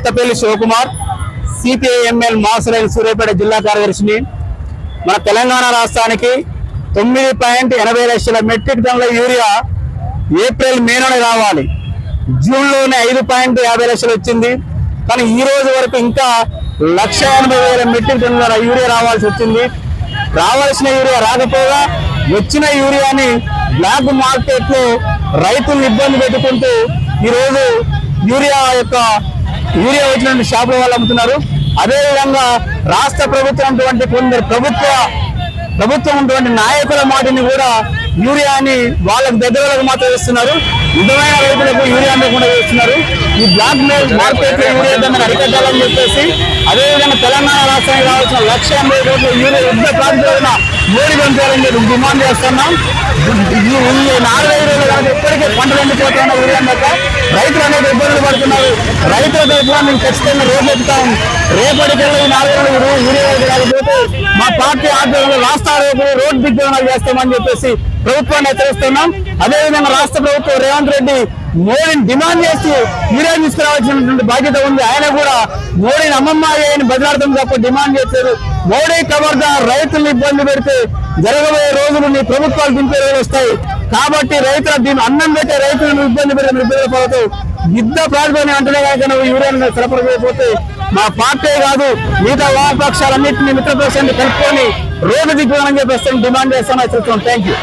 Kothapalli Shivakumar CPIML మాసరైన Suryapet జిల్లా కార్యదర్శిని. మన తెలంగాణ రాష్ట్రానికి 9.80 లక్షల మెట్రిక్ టన్నుల యూరియా ఏప్రిల్ మేలోనే రావాలి. జూన్లోనే 5.50 లక్షలు వచ్చింది. కానీ ఈ రోజు వరకు ఇంకా 1,80,000 మెట్రిక్ టన్నుల యూరియా రావాల్సి వచ్చింది. రావాల్సిన యూరియా రాకపోగా వచ్చిన యూరియాని బ్లాక్ మార్కెట్ లో రైతులను ఇబ్బంది పెట్టుకుంటూ ఈరోజు యూరియా వచ్చిన షాపుల వాళ్ళు అమ్ముతున్నారు. అదేవిధంగా రాష్ట్ర ప్రభుత్వం ఉన్నటువంటి కొందరు ప్రభుత్వం ఉన్నటువంటి నాయకుల మాటని కూడా యూరియాని వాళ్ళకి దగ్గరలకు మాత్రం వేస్తున్నారు. నిజమైన రైతులకు యూరియా అందకుండా వేస్తున్నారు. ఈ బ్లాక్ మార్కెట్ లో యూరియా ధరను అరికట్టాలని చెప్పేసి అదేవిధంగా తెలంగాణ రాష్ట్రానికి రావాల్సిన 1,80,000 కోట్ల యూరియా యుద్ధ ప్రాతిపదికన మోడీ పంపాలని చెప్పి డిమాండ్ చేస్తున్నాం. ఈ 4-5 రోజులు కనుక ఎప్పటికీ పంటలు ఎండిపోతున్న యూరియా అందక రైతులు అనేక ఇబ్బందులు పడుతున్నారు. రైతుల తరఫున మేము ఖచ్చితంగా రోడ్లు ఎక్కుతాం. రేపటికెళ్ళి ఈ 4 రోజులు యూరియా రాకపోతే మా పార్టీ ఆధ్వర్యంలో రాష్ట్ర రోడ్డు దిగ్బంధనాలు చేస్తామని చెప్పేసి ప్రభుత్వాన్ని హెచ్చరిస్తున్నాం. అదేవిధంగా రాష్ట్ర ప్రభుత్వం రేవంత్ రెడ్డి మోడీని డిమాండ్ చేసి యూరియా తీసుకురావాల్సినటువంటి బాధ్యత ఉంది. ఆయన కూడా మోడీని అమ్మమ్మ అని బదిలాడతాం తప్ప డిమాండ్ చేశారు. మోడీ ఖబర్దార్, రైతులను ఇబ్బంది పెడితే జరగబోయే రోజులు నీ ప్రభుత్వాలు దింపే రోజులు వస్తాయి. కాబట్టి రైతుల అన్నం పెట్టే రైతులను ఇబ్బంది పెడితే ఇబ్బంది పడతావు. యుద్ధ ప్రాతిపదికన అంటేనే కనుక నువ్వు యూరియాను సరఫరా చేయకపోతే మా పార్టీ కాదు మిగతా వామపక్షాలన్నింటినీ మిత్రపక్షాన్ని కలుపుకొని రోడ్డు దిగ్గుదామని చెప్పేసి డిమాండ్ చేస్తాను. Thank you.